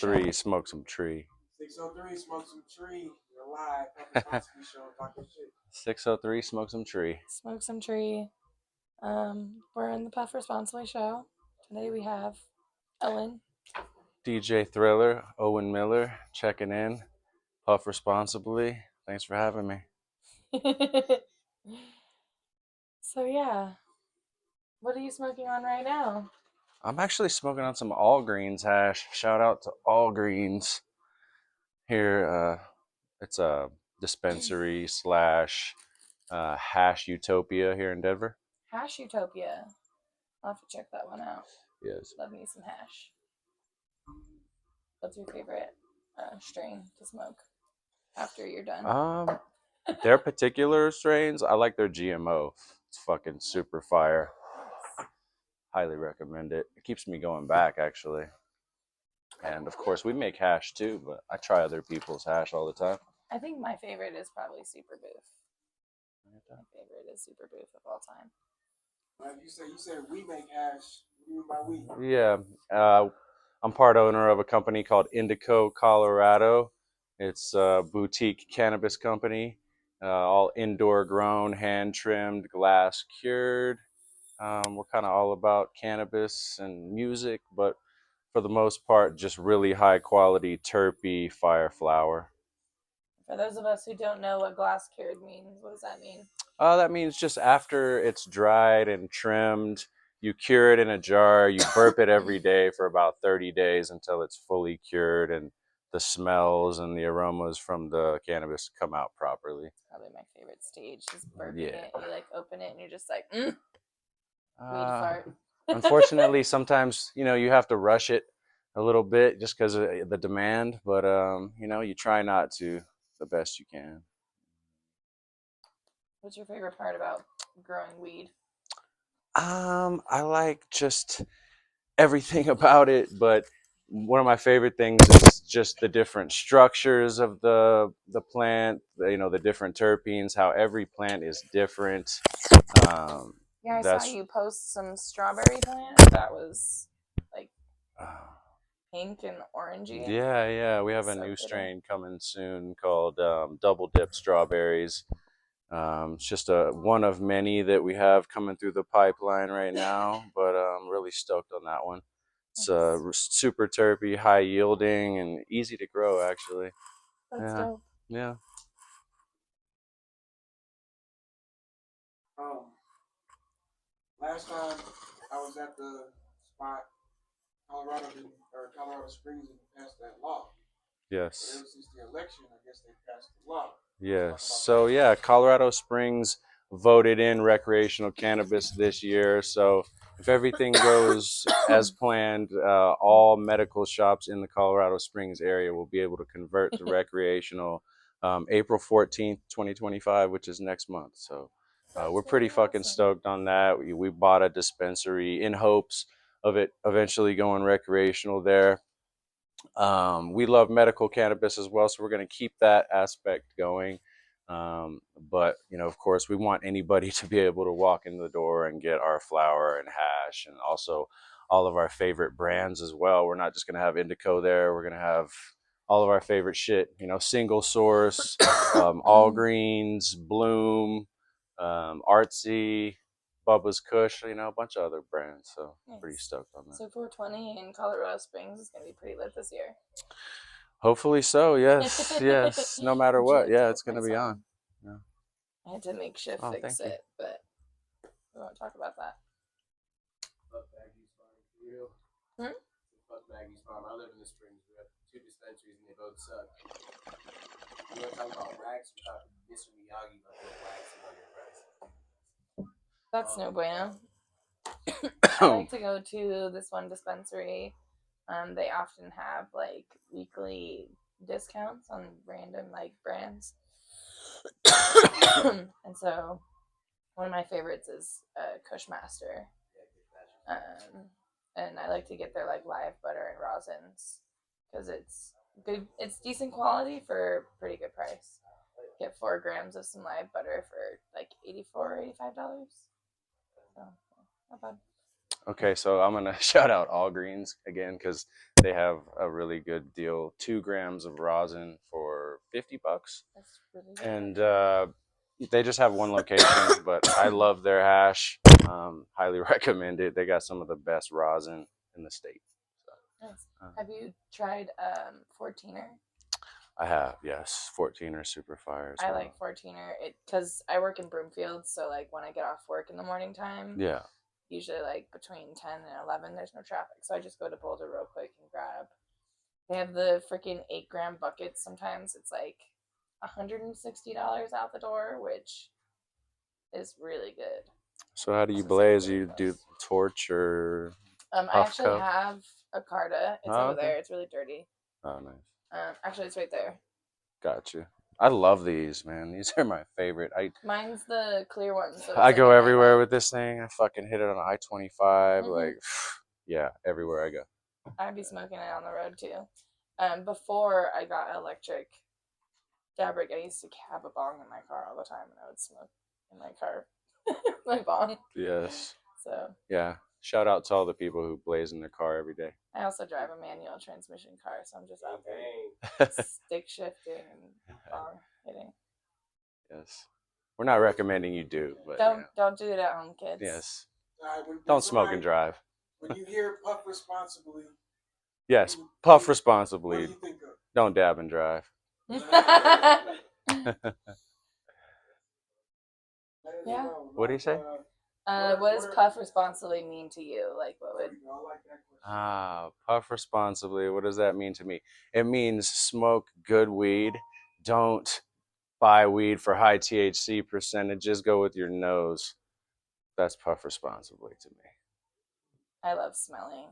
3, smoke some tree. 603, smoke some tree. You're live. Responsibly show. Talking shit. 603, smoke some tree. Smoke some tree. We're in the Puff Responsibly show. Today we have Ellen. DJ Thriller, Owen Miller, checking in. Puff Responsibly. Thanks for having me. So yeah, what are you smoking on right now? I'm actually smoking on some All Greens hash. Shout out to All Greens here. It's a dispensary slash hash utopia here in Denver. Hash Utopia. I'll have to check that one out. Yes. Love me some hash. What's your favorite strain to smoke after you're done? Their particular strains, I like their GMO. It's fucking super fire. Highly recommend it. It keeps me going back, actually. And of course, we make hash too, but I try other people's hash all the time. I think my favorite is probably Super Booth. My favorite is Super Booth of all time. You said we make hash. What do you mean by we? Yeah, I'm part owner of a company called Indico, Colorado. It's a boutique cannabis company, all indoor grown, hand trimmed, glass cured. We're kind of all about cannabis and music, but for the most part, just really high quality terpy fire flower. For those of us who don't know what glass cured means, what does that mean? That means just after it's dried and trimmed, you cure it in a jar, you burp it every day for about 30 days until it's fully cured and the smells and the aromas from the cannabis come out properly. It's probably my favorite stage, just burping it. You like open it and you're just like, weed fart. Unfortunately, sometimes, you have to rush it a little bit just because of the demand, but, you try not to the best you can. What's your favorite part about growing weed? I like just everything about it, but one of my favorite things is just the different structures of the plant, the different terpenes, how every plant is different. Yeah, I saw you post some strawberry plants that was like pink and orangey. Yeah, we have a new strain coming soon called Double Dip Strawberries. It's just one of many that we have coming through the pipeline right now, but I'm really stoked on that one. It's super terpy, high yielding, and easy to grow, actually. That's dope. Yeah. Last time I was at the spot, Colorado Springs didn't pass that law. Yes. Ever since the election, I guess they passed the law. Yes. So yeah, Colorado Springs voted in recreational cannabis this year. So if everything goes as planned, all medical shops in the Colorado Springs area will be able to convert to recreational April 14th, 2025, which is next month. So we're pretty fucking stoked on that. We bought a dispensary in hopes of it eventually going recreational there. We love medical cannabis as well, so we're going to keep that aspect going. But of course, we want anybody to be able to walk in the door and get our flower and hash, and also all of our favorite brands as well. We're not just going to have Indico there. We're going to have all of our favorite shit. Single Source, All Greens, Bloom, Artsy, Bubba's Kush, a bunch of other brands. So pretty stoked on that. So 420 in Colorado Springs is going to be pretty lit this year. Hopefully so. Yes. No matter what. Yeah, it's going to be on. Yeah. I had to make shift fix it, but we won't talk about that. Fuck Maggie's Farm for real. Fuck Maggie's Farm. I live in the Springs. We have 2 dispensaries and they both suck. You want to talk about racks? We're talking Mr. Miyagi about those racks and other prices. That's no bueno. I like to go to this one dispensary. They often have like weekly discounts on random like brands. And so one of my favorites is Cushmaster. And I like to get their like live butter and rosins because it's good. It's decent quality for pretty good price. Get 4 grams of some live butter for like $84, $85. So not bad. Okay, so I'm gonna shout out All Greens again because they have a really good deal. 2 grams of rosin for $50, That's really good. and they just have one location, but I love their hash. Highly recommend it. They got some of the best rosin in the state. So, Nice. Have you tried 14er? I have, yes, 14er super fire as I well. like 14er because I work in Broomfield, so like when I get off work in the morning time, Yeah. usually like between 10 and 11, there's no traffic, so I just go to Boulder real quick and grab. They have the freaking 8 gram buckets. Sometimes it's like $160 out the door, which is really good. So how do you So it's like blaze? really You do close. torch or I puff actually cup? have a Carta. It's Oh, over okay. there. It's really dirty. Oh, nice. Actually, it's right there. Got you. I love these, man. These are my favorite. Mine's the clear one, so it's I like go a everywhere nightlight. with this thing. I fucking hit it on I-25. Mhm. Like, yeah, everywhere I go. I'd be smoking it on the road too. Before I got electric fabric, I used to have a bong in my car all the time, and I would smoke in my car, my bong. Yes. So Yeah. Shout out to all the people who blaze in their car every day. I also drive a manual transmission car, so I'm just out there stick shifting and bong hitting. Yes. We're not recommending you do, but Don't do it at home, kids. yes. When Don't smoke and drive. When you hear puff responsibly, Yes, puff what responsibly. do you think of? Don't dab and drive. Yeah. What do you say? What does puff responsibly mean to you? Like, what would? Puff responsibly. What does that mean to me? It means smoke good weed. Don't buy weed for high THC percentages. Go with your nose. That's puff responsibly to me. I love smelling.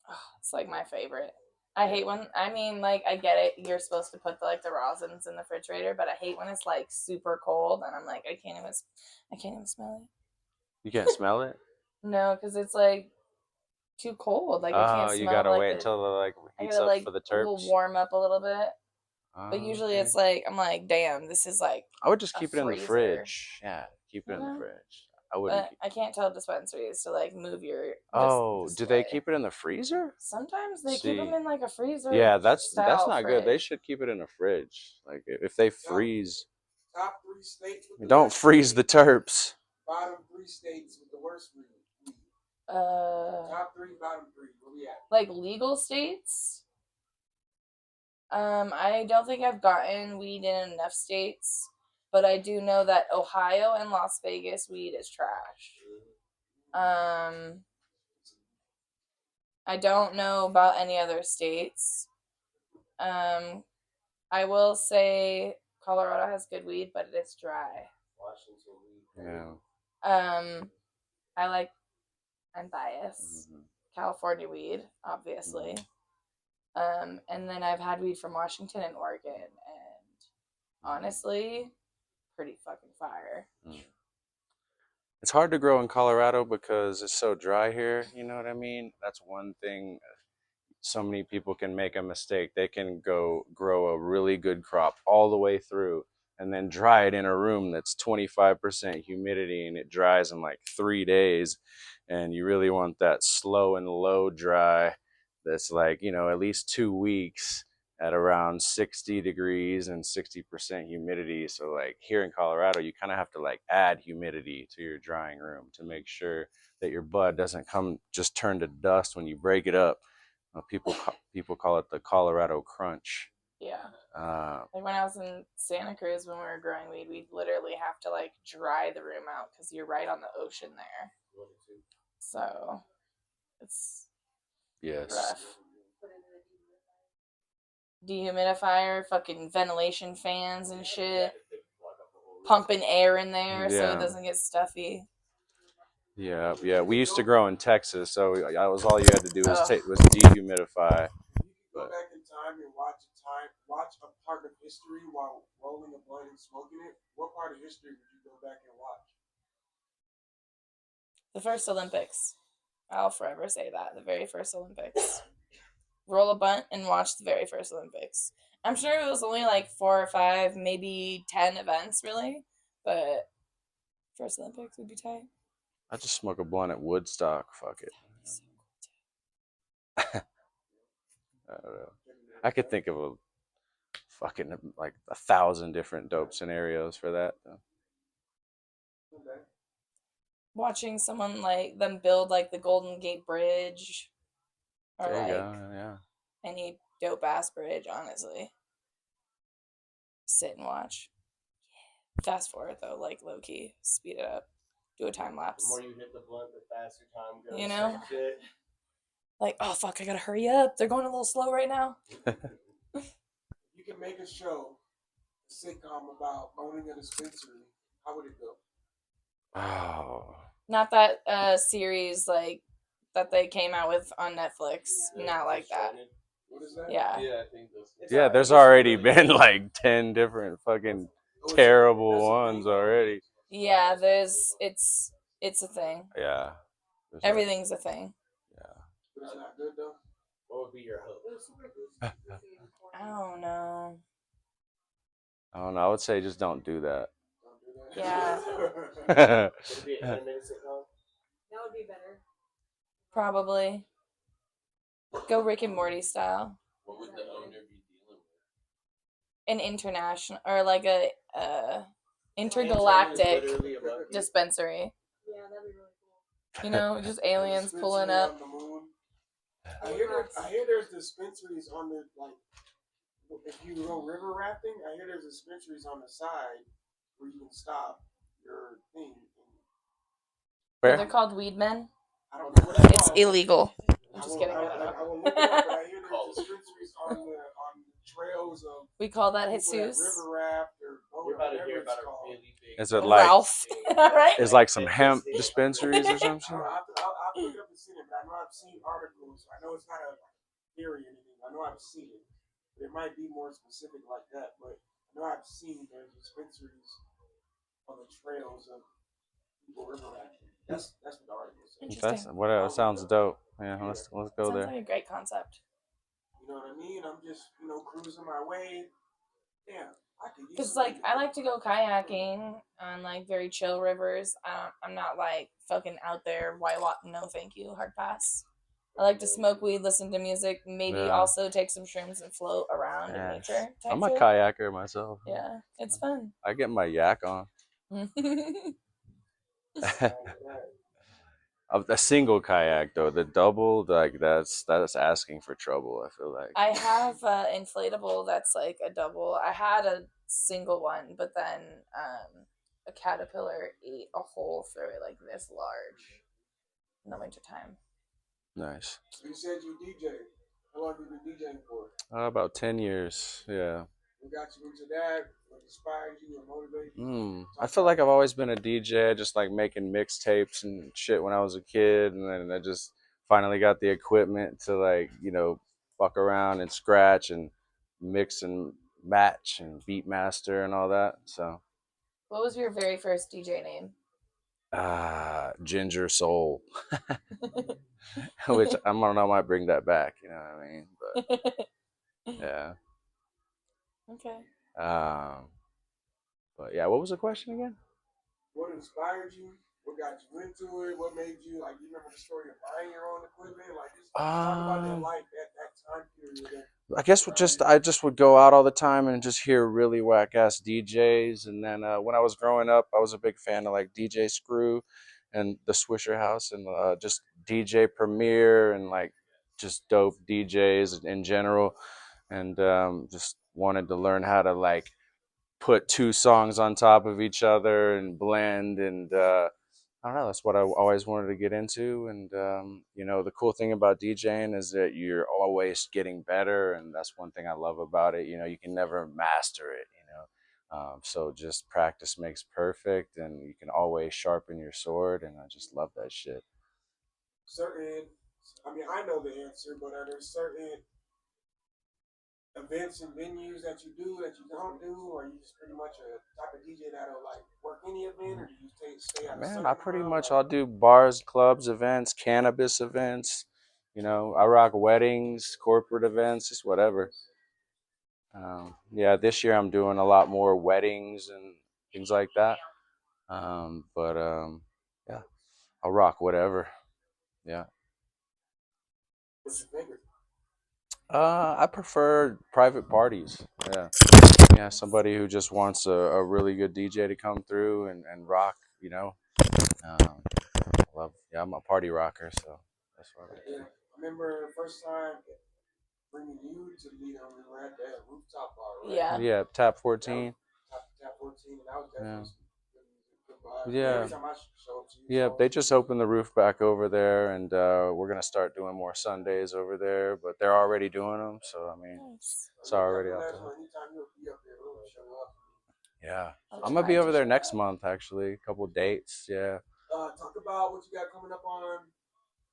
Oh, it's like my favorite. I hate when I mean like I get it. You're supposed to put the rosins in the refrigerator, but I hate when it's like super cold and I'm like I can't even smell it. You can't smell it? No, because it's like too cold. Like I can't Oh, you smell gotta like wait until it like I heats gotta up like for the will terps. warm up a little bit. But Oh, usually okay. it's like I'm like, damn, this is like I would just a keep it in the freezer. fridge. Yeah, keep it in the Okay. fridge. I wouldn't. But I can't tell dispensaries to like move your. Oh, do they display. keep it in the freezer? Sometimes they keep See, them in like a freezer. yeah, that's style not fridge. good. They should keep it in a fridge. Like if they freeze, Top 3 states. don't freeze the terps. Bottom 3 states with the worst weed. Top 3, bottom 3. Where we at? Like legal states. I don't think I've gotten weed in enough states, but I do know that Ohio and Las Vegas weed is trash. I don't know about any other states. I will say Colorado has good weed, but it is dry. Washington weed. Yeah. I'm biased. Mm-hmm. California weed, obviously. Mm-hmm. And then I've had weed from Washington and Oregon, and honestly, pretty fucking fire. Mm. It's hard to grow in Colorado because it's so dry here. You know what I mean? That's one thing. So many people can make a mistake. They can go grow a really good crop all the way through and then dry it in a room that's 25% humidity and it dries in like 3 days. And you really want that slow and low dry that's like, at least 2 weeks at around 60 degrees and 60% humidity. So like here in Colorado, you kind of have to like add humidity to your drying room to make sure that your bud doesn't just turn to dust when you break it up. People call it the Colorado crunch. Yeah. Like when I was in Santa Cruz when we were growing weed, we'd literally have to like dry the room out because you're right on the ocean there. So it's rough. Dehumidifier, fucking ventilation fans and shit, pumping air in there so it doesn't get stuffy. Yeah. We used to grow in Texas, so that was all you had to do was dehumidify. Go back in time and watch a part of history while rolling a blunt and smoking it. What part of history would you go back and watch? The first Olympics. I'll forever say that. The very first Olympics. Roll a bunt and watch the very first Olympics. I'm sure it was only like 4 or 5, maybe 10 events, really. But first Olympics would be tight. I just smoke a blunt at Woodstock. Fuck it. I don't know. I could think of a fucking like 1,000 different dope scenarios for that. Watching someone like them build like the Golden Gate Bridge or There you like go. Yeah. any dope ass bridge, honestly. Sit and watch. Fast forward though, like low key, speed it up, do a time The lapse. more you hit the blunt, the faster time goes. You know? Type shit. Like, oh fuck, I gotta hurry up. They're going a little slow right now. You can make a show, a sitcom about owning a dispensary. How would it go? Oh. Not that series like that they came out with on Netflix. Not like that. What is that? Yeah. Yeah, I think those. Yeah, there's already been like 10 different fucking terrible ones already. Yeah, it's a thing. Yeah. Everything's a thing. Yeah. But it's not good though. What would be your hope? I don't know. I don't know. I would say just don't do that. Don't do that. Yeah. Would it be an animated sitcom? That would be better. Probably. Go Rick and Morty style. What would the owner be dealing with? An international or like a intergalactic Literally a monkey. dispensary. Yeah, that'd be really cool. You know, just aliens Dispensary pulling up. on the moon. I hear there's dispensaries on the like. If you go river rafting, I hear there's dispensaries on the side where you can stop your thing. They're Where? called weed men. I don't know what it's It's called. illegal. I'm I just will- kidding. I will look it up, but I hear there's dispensaries on the trails of We call that people that Jesus. river raft or boat, You're about to whatever hear it's about a called. really big. Is it like Ralph. Right? is like some hemp dispensaries or something? I'll look it up and see it, but I know I've seen articles. I know it's not a theory or anything. I know I've seen it. It might be more specific like that, but I know I've seen there's dispensaries on the trails of people river rafting. That's what the article says. Interesting. That's whatever. Sounds dope. Yeah, let's go Sounds there. like a great concept. You know what I mean? I'm just cruising my way. Yeah, I could use. Because like I like to go kayaking on like very chill rivers. I'm not like fucking out there white water. No, thank you. Hard pass. I like to smoke weed, listen to music, maybe Yeah. also take some shrooms and float around in Yes. nature. Type I'm a shit. kayaker myself. Yeah, it's fun. I get my yak on. A single kayak though, the double like that's asking for trouble. I feel like. I have an inflatable that's like a double. I had a single one, but then a caterpillar ate a hole through it like this large in the wintertime. Nice. You said you DJ. How long have you been DJing for? About 10 years. Yeah. What got you into that? What inspired you and motivated you? I feel like I've always been a DJ, just like making mixtapes and shit when I was a kid, and then I just finally got the equipment to like fuck around and scratch and mix and match and beat master and all that. So What was your very first DJ name? Ginger Soul, which I don't know, I might bring that back. You know what I mean? But yeah. Okay. But yeah, what was the question again? What inspired you? What got you into it? What made you like? You remember the story of buying your own equipment? Like, just talk about that life, that time period. I guess I just would go out all the time and just hear really whack ass DJs. And then when I was growing up, I was a big fan of like DJ Screw and the Swisher House and just DJ Premier and like just dope DJs in general. And just wanted to learn how to like put two songs on top of each other and blend. And I don't know, that's what I always wanted to get into. And the cool thing about DJing is that you're always getting better, and that's one thing I love about it. You can never master it. So just practice makes perfect, and you can always sharpen your sword, and I just love that shit. I know the answer, but are there certain events and venues that you do that you don't do, or are you just pretty much a type of DJ that'll like work any event, or do you stay out? Man, I'll do bars, clubs, events, cannabis events. I rock weddings, corporate events, just whatever. This year I'm doing a lot more weddings and things like that. Yeah, I'll rock whatever. Yeah. What's your favorite? I prefer private parties. Yeah. Yeah, somebody who just wants a really good DJ to come through and rock, you know. Um, yeah, I'm a party rocker, so that's what I Yeah, do. I remember first time bringing you to the meeting. We were at that rooftop bar, right? Yeah. Yeah, Tap 14. Tap 14, and that was Yeah. definitely some good music, good vibes. Yeah. Every time I show up to you, Yeah, it's they always just good. opened the roof back over there, and we're gonna start doing more Sundays over there. But they're already doing them, so I mean, Nice. it's already off Let the us know hook. anytime you'll be up there, we'll show up. Yeah, I'll I'm gonna try be to over there show next up. month actually. A couple dates. Yeah. Talk about what you got coming up on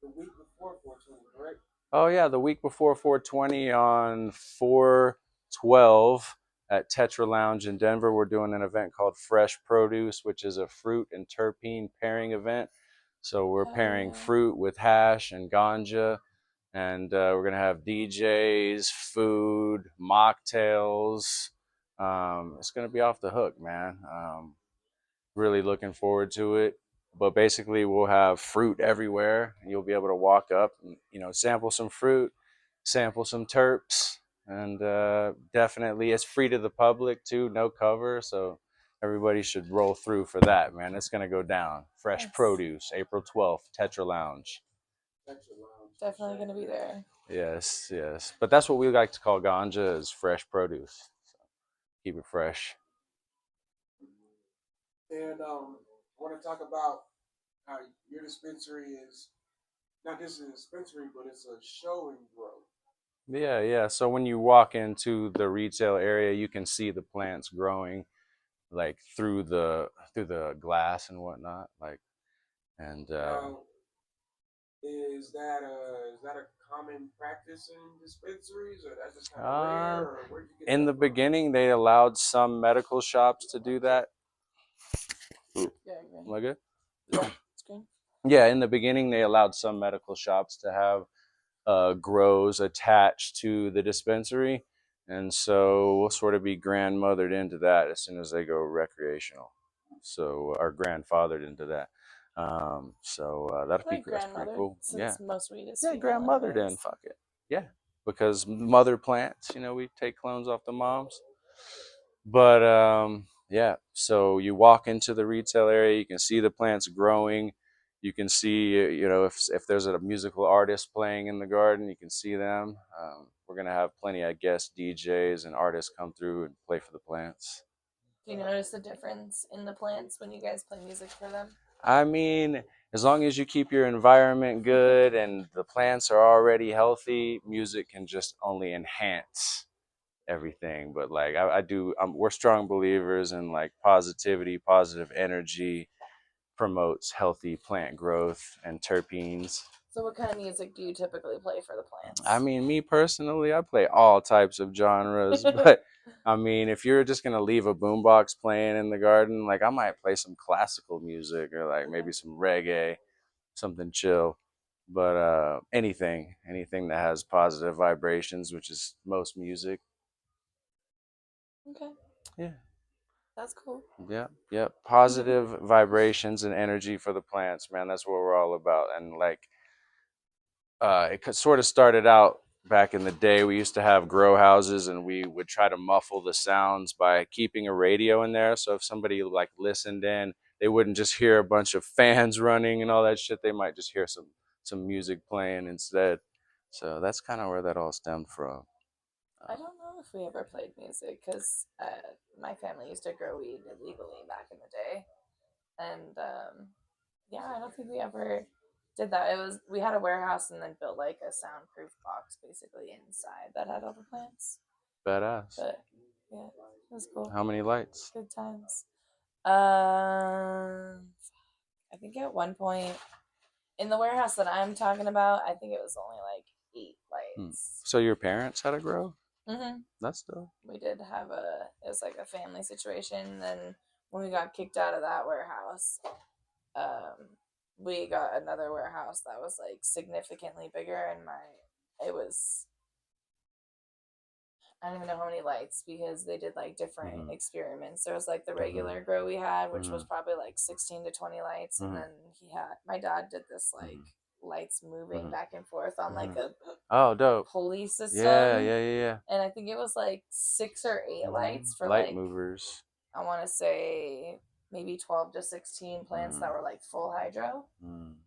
the week before 420, correct? Oh yeah, the week before 420 on 412 at Tetra Lounge in Denver, we're doing an event called Fresh Produce, which is a fruit and terpene pairing event. So we're pairing yeah. fruit with hash and ganja, and we're gonna have DJs, food, mocktails. It's gonna be off the hook, man. Really looking forward to it. But basically, we'll have fruit everywhere, and you'll be able to walk up and sample some fruit, sample some terps, and definitely it's free to the public too, no cover, so everybody should roll through for that, man. It's gonna go down. Fresh Nice. Produce, April 12th, Tetra Lounge. Definitely gonna be there. Yes, yes, but that's what we like to call ganja is fresh produce. So keep it fresh. And I want to talk about how your dispensary is not just a dispensary, but it's a show and grow. Yeah, yeah. So when you walk into the retail area, you can see the plants growing like through the glass and whatnot. Like and Now, is that a common practice in dispensaries, or that's just kind of rare, uh, or where'd you get in the that from? beginning, they allowed some medical shops to do that. Yeah, Am I good? yeah. Screen. Yeah, in the beginning, they allowed some medical shops to have grows attached to the dispensary, and so we'll sort of be grandmothered into that as soon as they go recreational. So, our grandfathered into that. Like That's pretty grandmother, cool. Yeah, since most weed is yeah, female grandmothered in. anyways. Fuck it. Yeah, because mother plants. We take clones off the moms. But yeah, so you walk into the retail area, you can see the plants growing. You can see, if there's a musical artist playing in the garden, you can see them. We're gonna have plenty of guest DJs and artists come through and play for the plants. Do you notice the difference in the plants when you guys play music for them? I mean, as long as you keep your environment good and the plants are already healthy, music can just only enhance everything. But like we're strong believers in like positivity, positive energy promotes healthy plant growth and terpenes. So, what kind of music do you typically play for the plants? I mean, me personally, I play all types of genres, but I mean, if you're just gonna leave a boombox playing in the garden, like I might play some classical music or like maybe some reggae, something chill. But anything that has positive vibrations, which is most music. Okay, Yeah. that's cool. Yeah, yeah. Positive vibrations and energy for the plants, man. That's what we're all about. And like, sort of started out back in the day. We used to have grow houses, and we would try to muffle the sounds by keeping a radio in there. So if somebody like listened in, they wouldn't just hear a bunch of fans running and all that shit. They might just hear some music playing instead. So that's kind of where that all stemmed from. I don't know if we ever played music because my family used to grow weed illegally back in the day, and yeah, I don't think we ever did that. We had a warehouse and then built like a soundproof box basically inside that had all the plants. Badass. But yeah, it was cool. How many lights? Good times. I think at one point in the warehouse that I'm talking about, I think it was only like 8 lights. So your parents had a grow? Mm-hmm. That's dope. We did have it was like a family situation. Then when we got kicked out of that warehouse, we got another warehouse that was like significantly bigger, and it was I don't even know how many lights because they did like different Mhm. experiments. There was like the regular grow we had, which was Mhm. probably like 16 to 20 lights, and Mhm. then my dad did this like lights moving Mhm. back and forth on like a Oh, dope. pulley system. Yeah. And I think it was like 6 or 8 lights for Light like movers. I want to say maybe 12 to 16 plants that were like full hydro.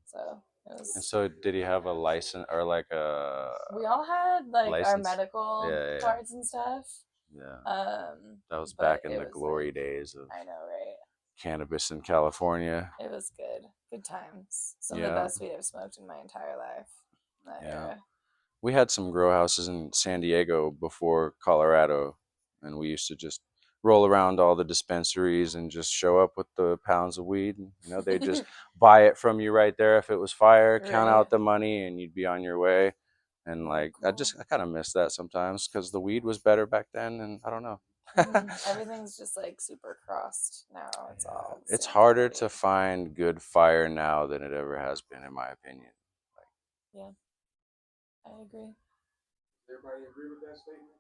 So it And was. so, did he have a license or like a We all had like our license? medical Yeah. cards and stuff. Yeah. That was But back in it the was glory like, days of I know, right? cannabis in California. It was good. Good times. Some of Yeah. the best weed I've smoked in my entire life. That Yeah. era. We had some grow houses in San Diego before Colorado, and we used to just roll around all the dispensaries and just show up with the pounds of weed. And, you know, they just buy it from you right there if it was fire, count Right. out the money, and you'd be on your way. And Oh, like, cool. I kind of miss that sometimes because the weed was better back then, and I don't know. Everything's just like super crossed now. It's all. It's same harder quality. to find good fire now than it ever has been, in my opinion. Yeah, I agree. Everybody agree with that statement?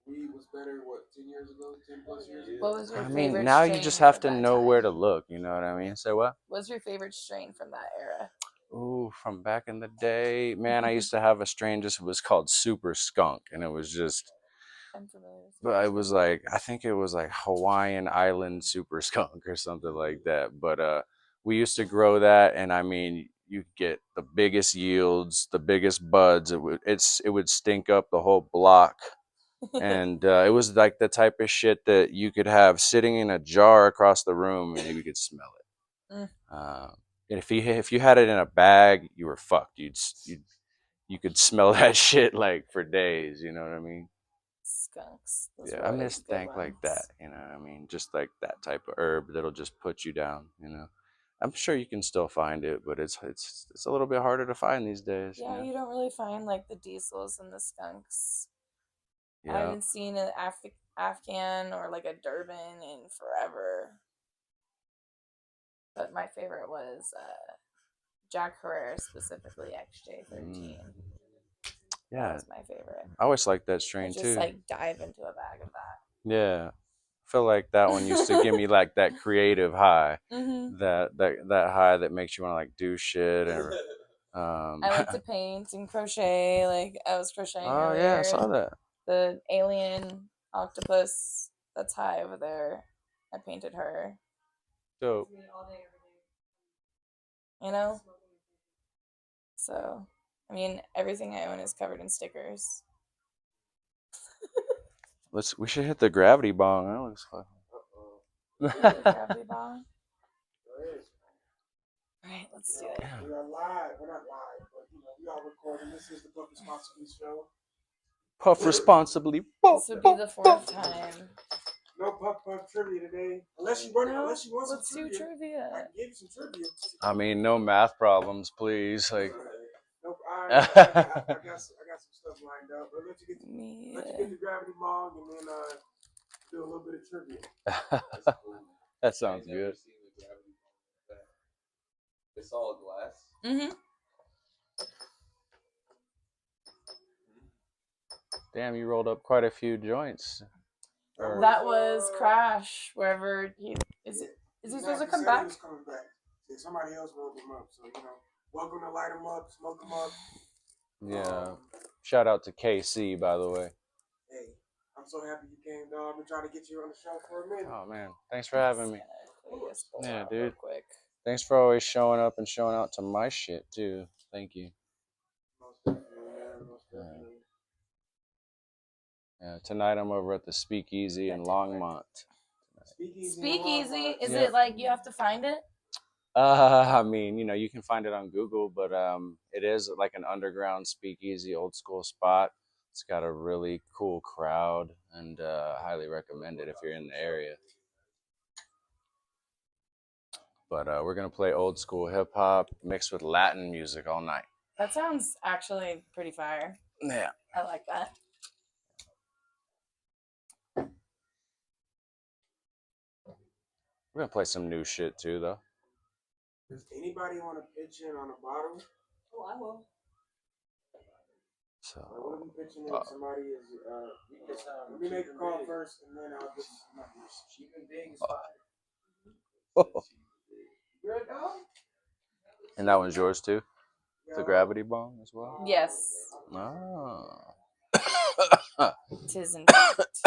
Weed was better, what, 10 years ago, 10 plus years ago? What was your I favorite mean, now you strain just have from to that know time? where to look. You know what I mean? Say what? What's your favorite strain from that era? Ooh, from back in the day, man, I used to have a strain just was called Super Skunk, and it was just, I'm familiar with but it Super was Skunk. like I think it was like Hawaiian Island Super Skunk or something like that. But we used to grow that, and I mean, you get the biggest yields, the biggest buds. It would stink up the whole block, and it was like the type of shit that you could have sitting in a jar across the room, and you could smell it. Mm. And if you had it in a bag, you were fucked. You could smell that shit like for days. You know what I mean? Skunks. Those Yeah, were I always miss good dank like ones. that. You know what I mean? Just like that type of herb that'll just put you down. You know, I'm sure you can still find it, but it's a little bit harder to find these days. Yeah, you don't really find like the diesels and the skunks. I Yeah. haven't seen an Afghan or like a Durban in forever. But my favorite was Jack Herrera, specifically XJ13. That Yeah, was my favorite. I always liked that I strain just too. like dive into a bag of that. Yeah, I feel like that one used to give me like that creative high, Mm-hmm. that high that makes you want to like do shit or I like to paint and crochet. Like I was crocheting Oh yeah, I earlier, saw and that. the alien octopus that's high over there, I painted her. Dope. Me all day, every day. You know, Smoking and drinking. so I mean, everything I own is covered in stickers. We should hit the gravity bong. That looks fun. Gravity bong. All right, let's do it. We are live. We're not live, but we are recording. This is the Puff Responsibly show. Puff responsibly. This would be the 4th time. No puff trivia today, unless you want Let's some do trivia. I trivia. can give you some trivia. I mean, no math problems, please. Like, Nope, I got some stuff lined up. But let you get the gravity bong and then do a little bit of trivia. that sounds good. It's all glass. Mm-hmm. Damn, you rolled up quite a few joints. That was Crash. Wherever he is. Is he supposed to come back? He was coming back. Yeah, somebody else rolled him up. So welcome to light him up, smoke him up. Yeah. Shout out to KC, by the way. Hey, I'm so happy you came, dog. I've been trying to get you on the show for a minute. Oh man, thanks for having me. Yeah, dude. Real quick. Thanks for always showing up and showing out to my shit too. Thank you. Most definitely, man. Most definitely. Yeah, tonight I'm over at the Speakeasy in Longmont. Speakeasy? Is Yeah. it like you have to find it? I mean, you can find it on Google, but it is like an underground speakeasy, old school spot. It's got a really cool crowd, and highly recommend it if you're in the area. But we're gonna play old school hip hop mixed with Latin music all night. That sounds actually pretty fire. Yeah. I like that. We're gonna play some new shit too, though. Does anybody want to pitch in on a bottle? Oh, I will. What So, are we pitching if somebody is? Let me make a call first, and then I'll get some numbers. Cheap and big is fine. Good dog. and that one's yours too? The Yeah. gravity bong as well? Yes, Oh. tis in fact.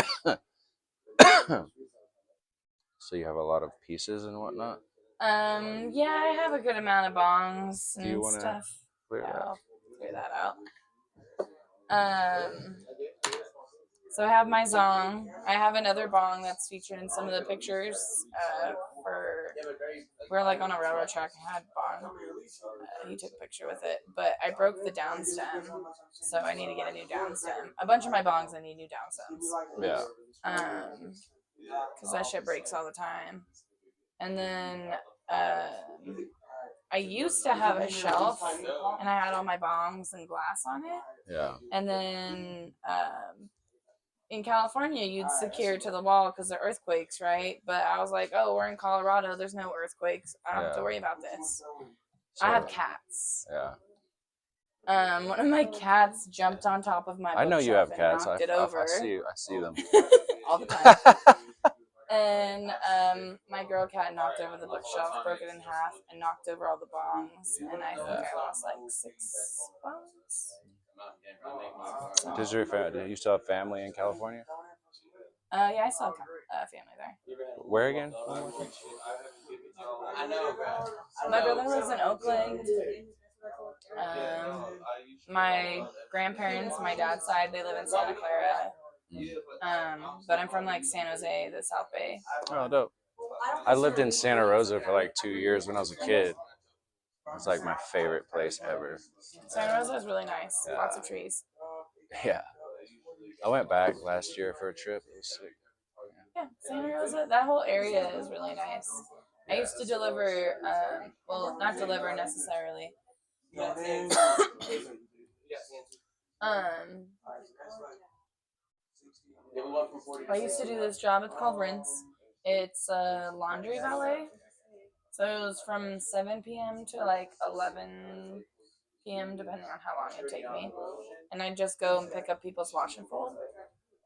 So you have a lot of pieces and whatnot? Yeah, I have a good amount of bongs Do you and want to stuff. clear Yeah, that? I'll clear that out. So I have my zong. I have another bong that's featured in some of the pictures. For we're like on a railroad track. I had bong. He took a picture with it, but I broke the down stem, so I need to get a new down stem. A bunch of my bongs, I need new down stems. Yeah. Because that shit breaks all the time. And then I used to have a shelf, and I had all my bongs and glass on it. Yeah. And then in California, you'd secure to the wall because of earthquakes, right? But I was like, oh, we're in Colorado. There's no earthquakes. I don't have to worry about this. So, I have cats. Yeah. One of my cats jumped on top of my I know you have bookshelf and cats. knocked it over. I see them. All the time. And my girl cat knocked over the bookshelf, broke it in half, and knocked over all the bongs. And I think I lost like 6 bongs. Do you still have family in California? Yeah, I still have family there. Where again? My brother lives in Oakland. My grandparents, my dad's side, they live in Santa Clara. But I'm from like San Jose, the South Bay. Oh, dope. I lived in Santa Rosa for like 2 years when I was a kid. It's like my favorite place ever. Santa Rosa is really nice. Yeah. Lots of trees. Yeah. I went back last year for a trip. It was sick. Yeah, Santa Rosa, that whole area is really nice. I used to deliver, well, not deliver necessarily. I used to do this job. It's called Rinse. It's a laundry valet. So it was from 7 p.m. to like 11 p.m. depending on how long it'd take me. And I'd just go and pick up people's wash and fold.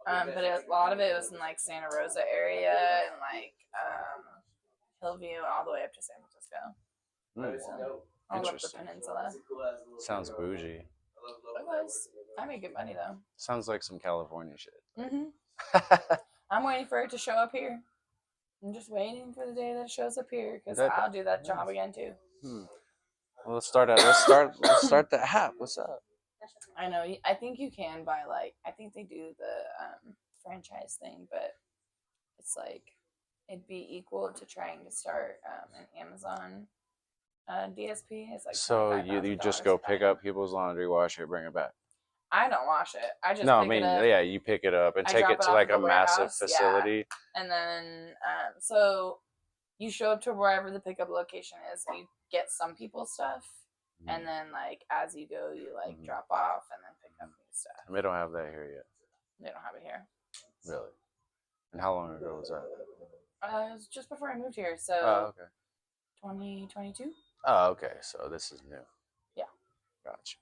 But a lot of it was in like Santa Rosa area and like Hillview all the way up to San Francisco. So, all up the Interesting. peninsula. Sounds bougie. It was. I made good money though. Sounds like some California shit. I'm waiting for it to show up here. I'm just waiting for the day that it shows up here because That- I'll do that job again too. Well, let's start the app. What's up? I know. I think you can buy like. I think they do the franchise thing, but it's like it'd be equal to trying to start an Amazon DSP. It's like So you just go $25,000. pick up people's laundry, wash it, bring it back. I don't wash it. I just No, I pick mean, it up, yeah, you pick it up and I take drop it it to off like at a the massive warehouse, yeah. facility. and then so you show up to wherever the pickup location is. And you get some people's stuff, and then like as you go, you like drop off and then pick up new stuff. And they don't have that here yet. They don't have it here. Really? And how long ago was that? It was just before I moved here, so Oh, okay. 2022. Oh, okay. So this is new. Yeah. Gotcha.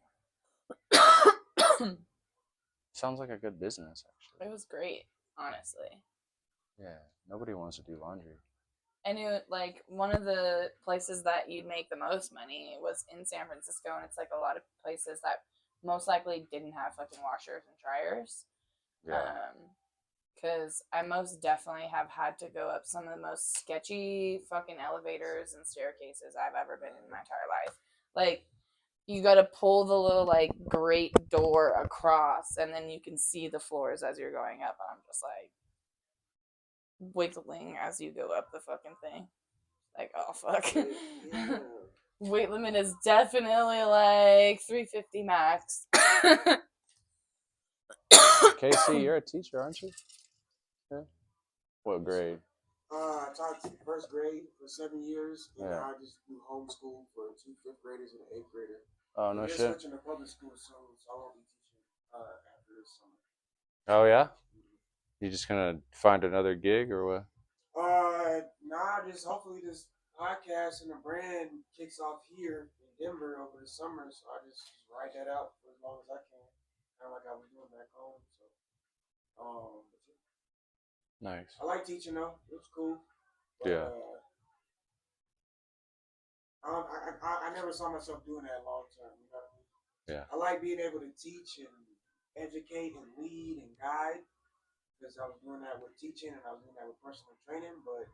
Sounds like a good business, actually. It was great, honestly. Yeah. Nobody wants to do laundry. I knew like one of the places that you'd make the most money was in San Francisco, and it's like a lot of places that most likely didn't have fucking washers and dryers. Yeah. Because I most definitely have had to go up some of the most sketchy fucking elevators and staircases I've ever been in my entire life. Like, you gotta pull the little, like, grate door across, and then you can see the floors as you're going up, and I'm just, like, wiggling as you go up the fucking thing. Like, oh, fuck. Weight limit is definitely, like, 350 max. Casey, you're a teacher, aren't you? Yeah. What grade? I taught first grade for 7 years, and Yeah. now I just do homeschool for 2 fifth graders and an 8th grader. Oh, no They're shit. switching to public school soon, so I won't be teaching after this summer. Oh, yeah? You just gonna find another gig or what? Nah, just hopefully this podcast and the brand kicks off here in Denver over the summer, so I just ride that out for as long as I can. kind of like I was doing back home. So, but Nice. I like teaching though. It was cool. But, Yeah. I never saw myself doing that long term. You know what I mean? Yeah. I like being able to teach and educate and lead and guide because I was doing that with teaching and I was doing that with personal training, but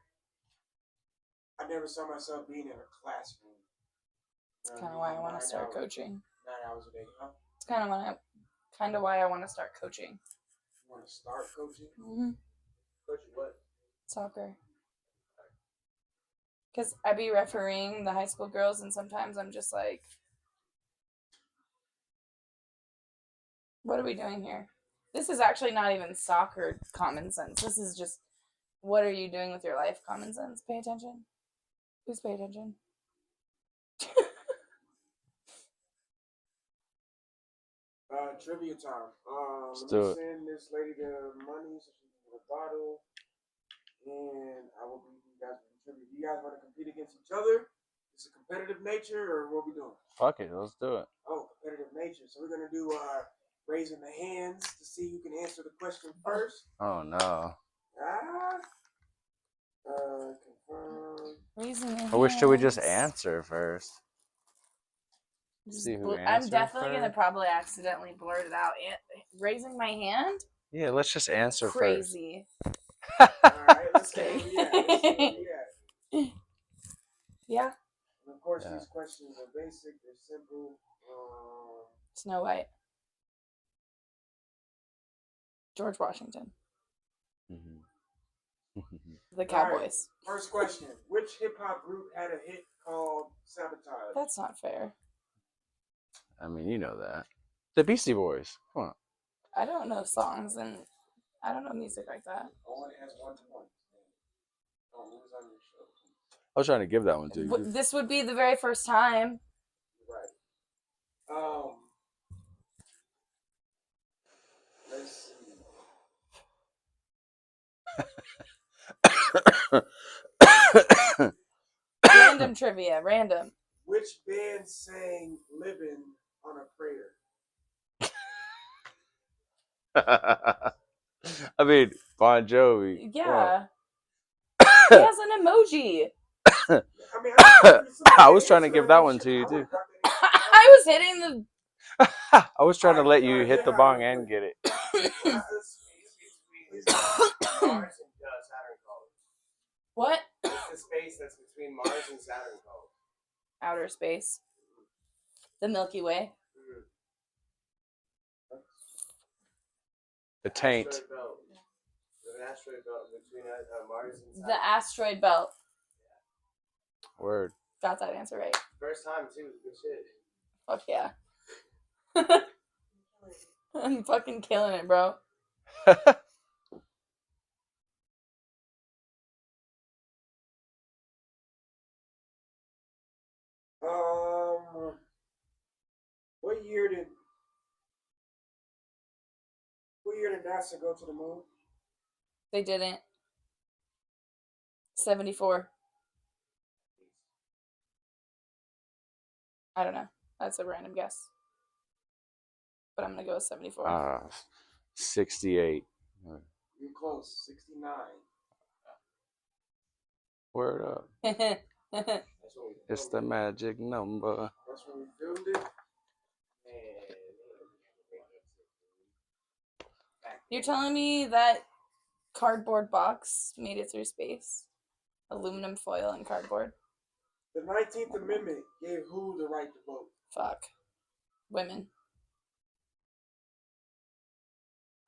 I never saw myself being in a classroom. It's kind of why I want to start coaching. 9 hours a day, huh? It's kind of why I want to start coaching. You want to start coaching? Mm-hmm. Coaching what? Soccer. Because I be refereeing the high school girls, and sometimes I'm just like, what are we doing here? This is actually not even soccer common sense. This is just, what are you doing with your life common sense? Pay attention. Please pay attention. Trivia time. Let's Let do me it. send this lady the money so she can get a bottle, and I will be you guys for trivia. Do you guys want to compete against each other? Is it competitive nature, or what we doing? Fuck it, let's do it. Oh, competitive nature. So we're gonna do raising the hands to see who can answer the question first. Oh no. Confirm. Reason. I wish we just answer first. See who I'm answers definitely gonna first. probably accidentally blurt it out. Raising my hand? Yeah, let's just answer Crazy. first. Alright, let's see where we at. Let's see where we at. Yeah. And of course, Yeah. these questions are basic, they're simple. Snow White. George Washington. The Cowboys. Right, first question. Which hip hop group had a hit called Sabotage? That's not fair. I mean, you know that. The Beastie Boys. Come on. I don't know songs and I don't know music like that. Owen has 1 point. Don't lose on your show. I was trying to give that one to you. This would be the very first time. Right. Let's see. Random trivia. Random. Which band sang Livin' on a Prayer? I mean, Bon Jovi. Yeah. He has an emoji. I mean, I was trying to give that one to you too. I was hitting the. I was trying to let you hit the bong and get it. Mars and Saturn called. What? It's the space that's between Mars and Saturn called. Outer space. The Milky Way. The taint. Asteroid belt. There's an asteroid belt between Mars and Saturn. The asteroid belt. Word. Got that answer right. First time too. Good shit. Fuck yeah. I'm fucking killing it, bro. What year did NASA go to the moon? They didn't. 74. I don't know. That's a random guess. But I'm gonna go with 74. 68. You're close. 69. Word up. It's the magic number. That's when we filmed it. You're telling me that cardboard box made it through space? Aluminum foil and cardboard? The 19th Amendment gave who the right to vote? Fuck. Women.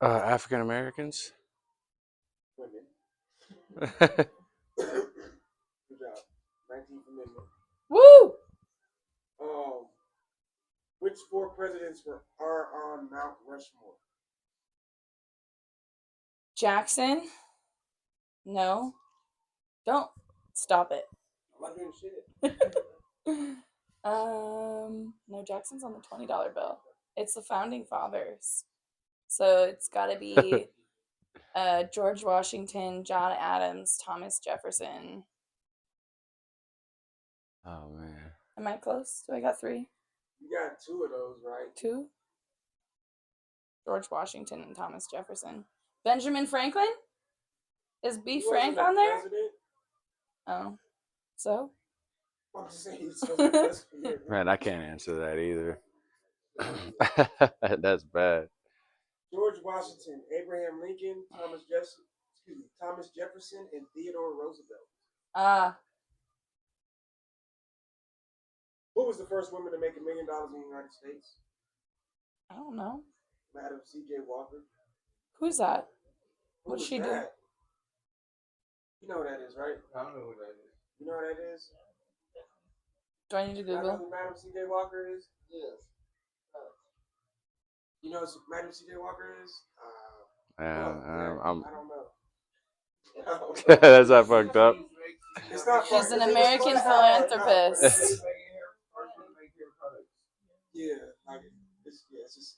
African Americans. Women. That's Good job. 19th Amendment. Woo! Which 4 presidents are on Mount Rushmore? Jackson? No. Don't. Stop it. I'm not doing shit. No, Jackson's on the $20 bill. It's the founding fathers. So it's gotta be George Washington, John Adams, Thomas Jefferson. Oh man. Am I close? Do I got 3? You got 2 of those, right? 2? George Washington and Thomas Jefferson. Benjamin Franklin? Is B. He Frank wasn't a on there? president. Oh. So? I'm just saying he's supposed to be president. Man, I can't answer that either. That's bad. George Washington, Abraham Lincoln, Thomas Jefferson, and Theodore Roosevelt. Who was the first woman to make $1 million in the United States? I don't know. Madam C.J. Walker. Who's that? Who What'd was she do? that? You know who that is, right? I don't know who that is. You know who that is? Do I need to You know Google? who Madam C.J. Walker is? Yes. You know who Madam C.J. Walker is? I'm I don't know. That's not fucked up. It's not She's fucked- an it's American fucked up. philanthropist. Yeah, like it's just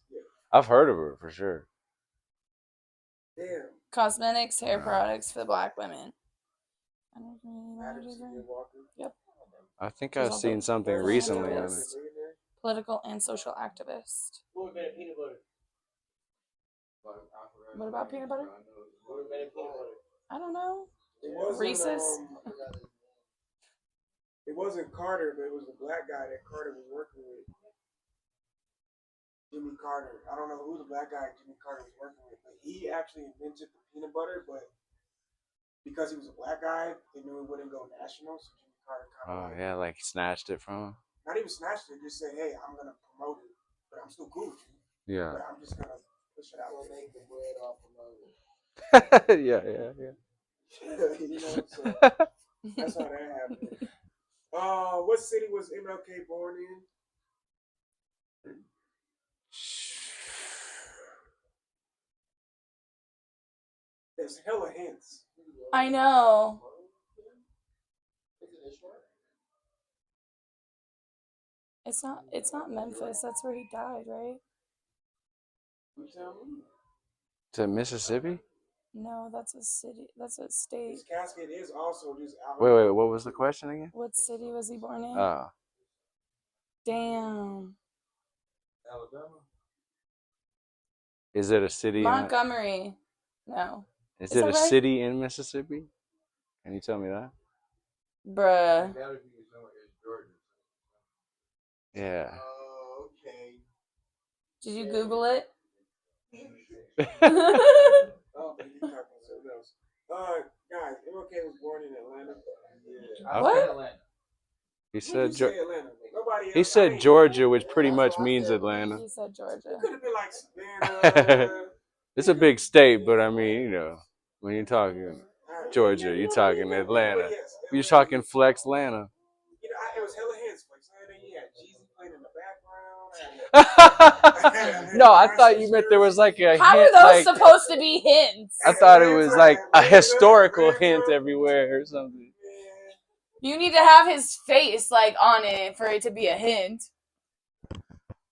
I've heard of her for sure. damn. Cosmetics, hair products for black women. Madam C.J. Walker. Yep. I think She's I've all seen the- something Where's recently on philanthropist. it. Political and social activist. Who invented peanut butter? What about peanut butter? Who invented peanut butter? I don't know. It wasn't, Reese's? It wasn't Carter, but it was the black guy that Carter was working with. Jimmy Carter. I don't know who the black guy Jimmy Carter was working with, but he actually invented the peanut butter, but because he was a black guy, they knew it wouldn't go national, so Jimmy Carter Oh yeah, like snatched it from him. not even snatched it, just said, hey, I'm gonna promote it, but I'm still cool with you. Yeah. But I'm just gonna push it out. Make the bread off of it. Yeah. You know, so that's how that happened. What city was MLK born in? There's hella hints. I know. It's not Memphis. That's where he died, right? You tell me. To Mississippi? No, that's a city. That's a state. His casket is also just out. Wait. What was the question again? What city was he born in? Damn. Alabama. Is it a city? Montgomery. No. Is Is it that a right? city in Mississippi? Can you tell me that? Bruh. That would be somewhere in Georgia. Yeah. Oh, okay. Did you Google it? Oh, but he's talking something else. Guys, MLK was born in Atlanta. Yeah. What? said Atlanta. He You said say Atlanta. Nobody else. he I said ain't- Georgia, which pretty That's much what I means said. Atlanta. He said It Georgia. could have been like Savannah. It's a big state, but I mean, you know, when you're talking Georgia, you're talking Atlanta. Yes, You're talking Flex Atlanta. You know, it was hella hints. Like Saturday, you had Jeezy playing in the background. No, I thought you meant there was like a How hint, are those like, supposed to be hints? I thought it was like a historical hint everywhere or something. You need to have his face like on it for it to be a hint.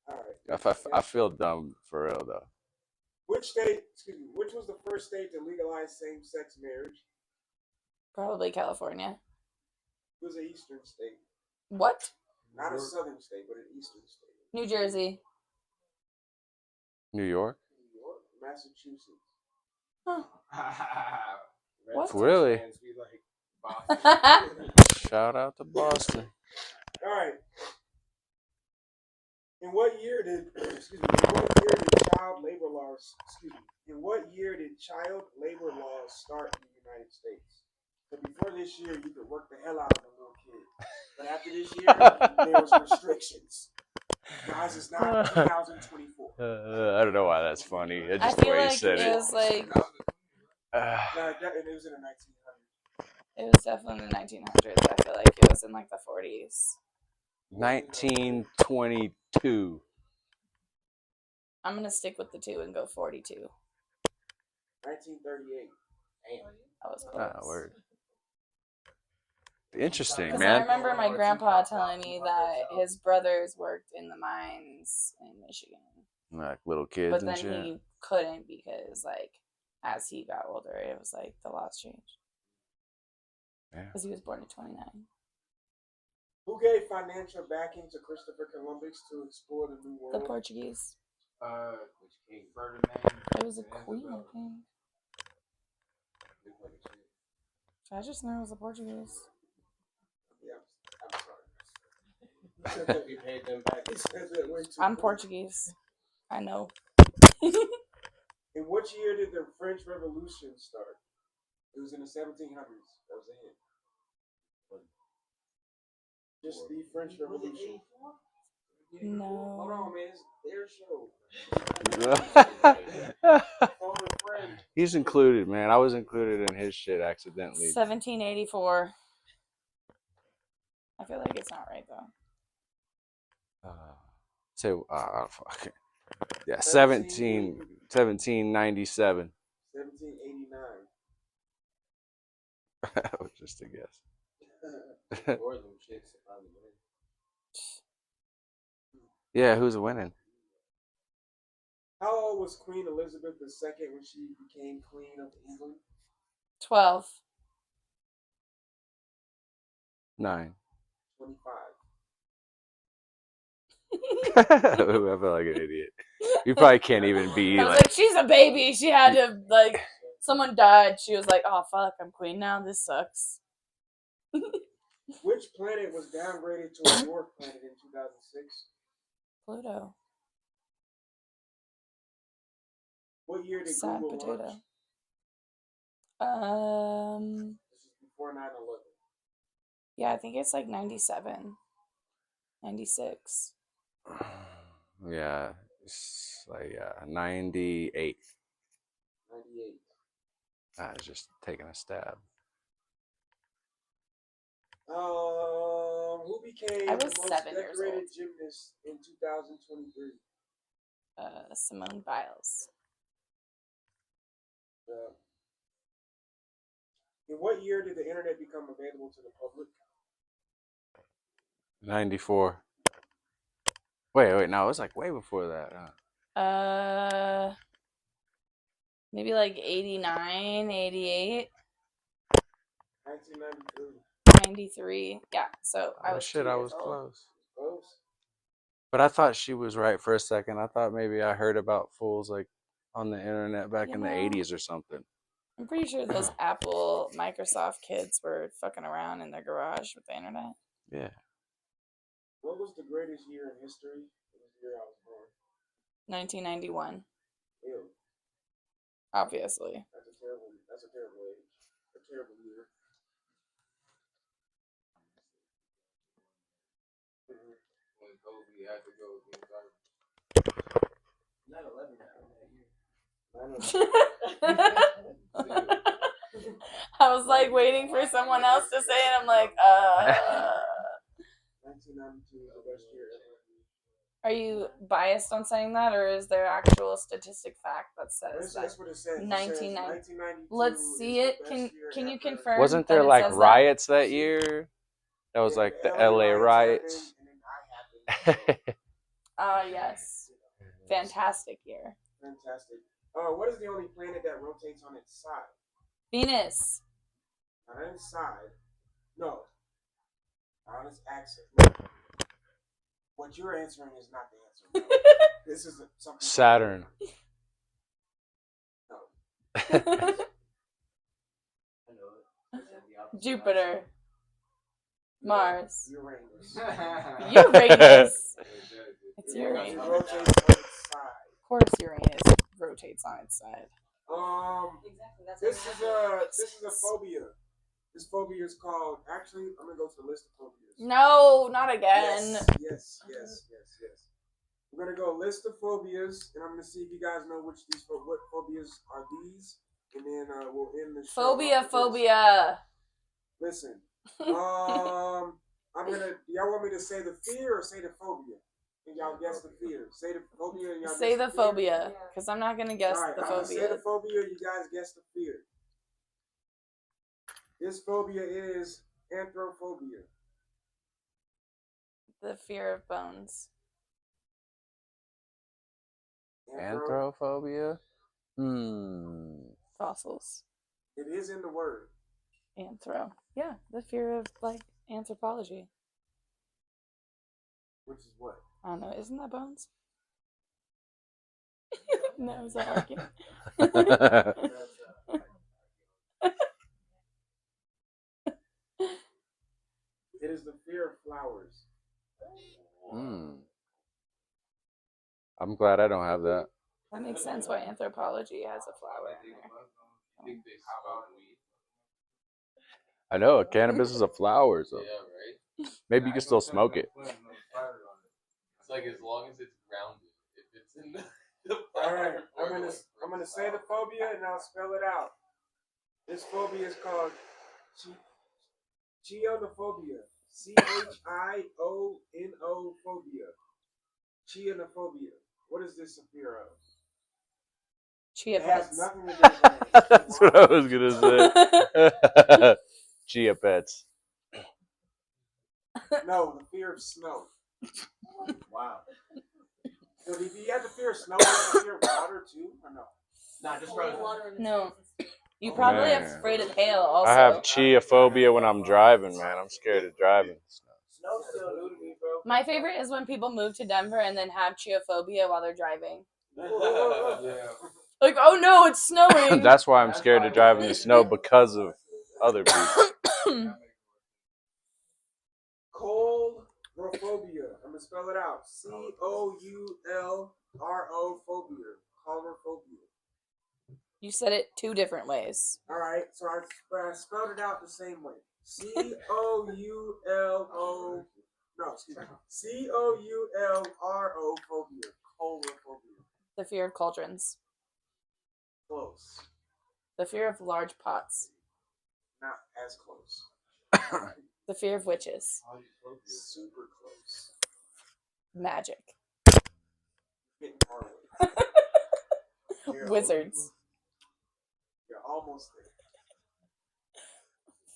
All right. I feel dumb for real though. Which was the first state to legalize same-sex marriage? Probably California. It was an eastern state. What? Not a southern state, but an eastern state. New Jersey. New York? New York, Massachusetts. Huh. What? Really? Fans be like, Boston. Shout out to Boston. All right. In what year did child labor laws? In what year did child labor laws start in the United States? So before this year, you could work the hell out of a little kid, but after this year, there was restrictions. Guys, it's not 2024. I don't know why that's funny. It's I just the feel way he like said it it. was like No, it was in the 1900s. it was definitely the 1900s. I feel like it was in like the 40s. 1922. I'm gonna stick with the 2 and go 42. 1938. Damn, that was Ah, close. word. Interesting, Because I man. remember my grandpa telling me that his brothers worked in the mines in Michigan, Like little kids but and then shit. he couldn't because like as he got older, it was like the laws changed. Yeah. Because he was born at 29. Who gave financial backing to Christopher Columbus to explore the New The World? Portuguese. Which king? Ferdinand. It was a queen, I think. Looked like a chick. I just know it was a Portuguese. Yeah, I'm sorry. We paid them back. He said that way too I'm quick. Portuguese. I know. In which year did the French Revolution start? It was in the 1700s. That was the hint. Just the French Revolution. No. Hold on, man. It's their show. Phone a friend. He's included, man. I was included in his shit accidentally. 1784. I feel like it's not right though. Fuck it. Yeah, 1797. 1789. That was just a guess. Or them chicks that probably win. Yeah, who's winning? How old was Queen Elizabeth II when she became Queen of England? 12. 9. 25. I feel like an idiot. You probably can't even be I was like. like, she's a baby. She had to, like, someone died. She was like, oh, fuck, I'm queen now. This sucks. Which planet was downgraded to a dwarf planet in 2006? Pluto. What year did Sad Google potato. launch? This is before 9/11. Yeah, I think it's like 97. 96. Yeah, it's like 98. 98. I was just taking a stab. Who became I the was most 7 years decorated old. gymnast in 2023? Simone Biles. In what year did the internet become available to the public? 94. Wait, no, it was like way before that. Maybe like 89, 88, 1993. 93. Yeah, so I was 2 shit, I years was old. close. Close. But I thought she was right for a second. I thought maybe I heard about fools like on the internet back You in the know, 80s or something. I'm pretty sure those Apple, Microsoft kids were fucking around in their garage with the internet. Yeah. What was the greatest year in history? It was the year I was born. 1991, Ew. obviously. That's a terrible age. A terrible year. When Kobe had to go against our 9/11 happened that year. I was like waiting for someone else to say it. I'm like, 1992 is the best year ever. Are you biased on saying that, or is there actual statistic fact that says That's what it says. 1992. Let's see it. Can you confirm? Wasn't that there it like says riots that year? That was like the LA riots. Yes. Fantastic year. Fantastic. What is the only planet that rotates on its side? Venus. Not on its side. No. Not on its axis. What you're answering is not the answer. No. This is something. Saturn. No. I know it. Jupiter. Mars. Uranus. Uranus. It's It Uranus. rotates on its side. Of course, Uranus rotates on its side. Exactly. That's This is a phobia. This phobia is called. Actually, I'm gonna go to the list of phobias. No, not again. Yes. We're gonna go list of phobias, and I'm gonna see if you guys know what phobias are these, and then we'll end the show. Phobia. Listen, I'm gonna. Y'all want me to say the fear or say the phobia? And y'all guess the fear. Say the phobia and y'all Say guess the fear. phobia, because I'm not gonna guess Alright, the I'm gonna say the phobia. phobia. You guys guess the fear. This phobia is anthrophobia. The fear of bones. Anthrophobia? Fossils. It is in the word. Anthro. Yeah, the fear of like anthropology. Which is what? I don't know. Isn't that bones? No, is that working? It is the fear of flowers. I'm glad I don't have that. That makes sense why anthropology has a flower in there. You think they smoke weed? I know cannabis is a flower, so Yeah, right? maybe you can still smoke it. It's like as long as it's grounded. If it's in the All right, I'm gonna say the phobia and I'll spell it out. This phobia is called chionophobia. CHIONO phobia. Chionophobia. What is this a fear of? Chia It has pets. nothing to do with it. That's what I was gonna say. Chia pets. No, the fear of snow. Wow. So if you have the fear of snow, you have the fear of water too, or no? Nah, just frozen. No. You probably Man. have afraid of hail also. I have chia phobia when I'm driving, man. I'm scared of driving. Snow's still new to me, bro. My favorite is when people move to Denver and then have chiophobia while they're driving. Yeah. Like, oh no, it's snowing. That's why I'm scared to drive in the snow because of other people. Coulrophobia. I'm gonna spell it out. COULRO phobia. Coulrophobia. You said it two different ways. All right, so I spelled it out the same way. COULO. No, excuse me. COULRO phobia. Coulrophobia. The fear of cauldrons. Close. The fear of large pots. Not as close. The fear of witches. Super close. Magic. Getting far away. Wizards. You're almost there.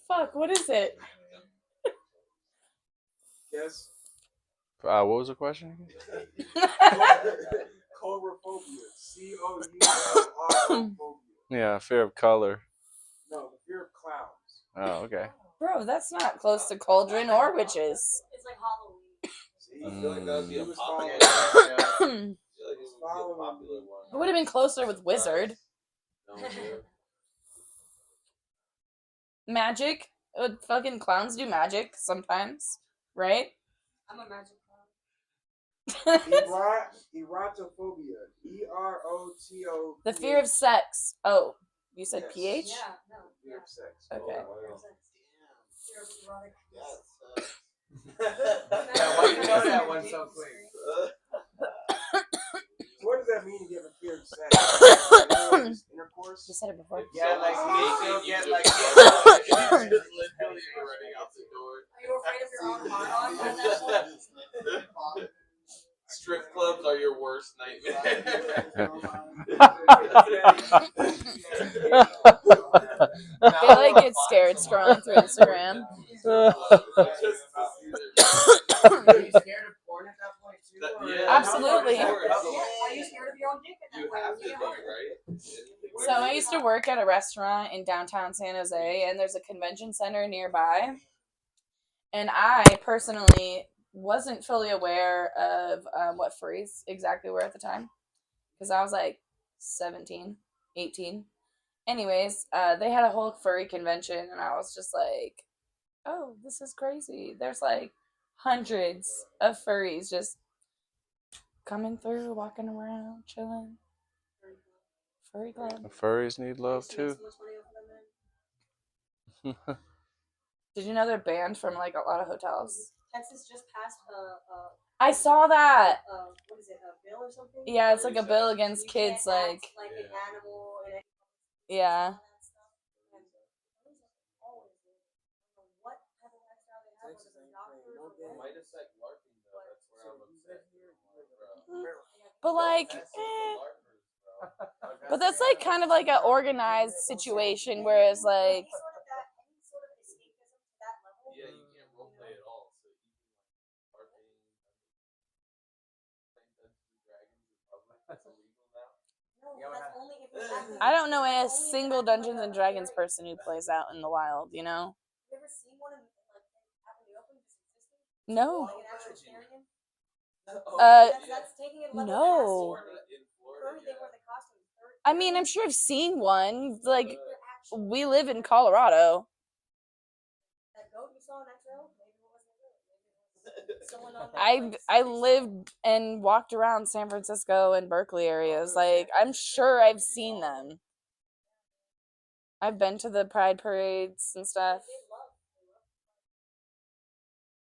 Fuck, what is it? Yes. What was the question? Coulrophobia. COULRO. Yeah, fear of color. No, the fear of clouds. Oh, okay. Bro, that's not close to cauldron or witches. It's like Halloween. I feel like that would be a popular It one. I feel like it would be a popular one. would have been closer with wizard. No, yeah. Magic. Fucking clowns do magic sometimes, right? I'm a magic clown. Erotophobia. EROTO. The fear of sex. Oh, you said Yes. PH? Yeah, no. Fear of sex. Okay. Fear of sex. Fear of erotic. Yeah, why you know that one so quick? So what does that mean to get a fear of sex? Just intercourse? You said it before. Yeah, like Naked, yeah, you like just literally running out the door. Are you afraid of your own hard-on at that point? Strip clubs are your worst nightmare. I feel like get scared scrolling through Instagram. Are you scared of porn at that point too? Yeah, Absolutely. Are you scared of your own dick at that You point? have to when be, you get home? right? So I used to work at a restaurant in downtown San Jose, and there's a convention center nearby. And I personally wasn't fully aware of what furries exactly were at the time, because I was like 17, 18. Anyways, they had a whole furry convention, and I was just like, oh, this is crazy. There's like hundreds of furries just coming through, walking around, chilling. Furry club. Furries need love too. So much money off of them, man. Did you know they're banned from like a lot of hotels? Texas just passed I saw that. what is it, a bill or something? Yeah, it's like a bill against You kids, can't like, act like an animal and yeah. what type of lifestyle they have, whether they're doctors or what. Might have said LARPing though. That's where I'm upset. But like, but that's like kind of like an organized situation, whereas like, Any sort of escapism to that level. Yeah, you can't roleplay at all. So you can like LARPing, playing Dungeons and Dragons in public. That's illegal now. No, that's only if you're acting. I don't know a single Dungeons and Dragons person who plays out in the wild, you know? Have you ever seen one in like out in the open just existing? No. Like an actual carrion? Uh, That's taking it a level no. past. remember they were the costumes. I mean, I'm sure I've seen one. Like, we live in Colorado. That goat you saw on that trail, maybe it wasn't a goat. Maybe it was someone on that. I lived and walked around San Francisco and Berkeley areas. Like, I'm sure I've seen them. I've been to the pride parades and stuff.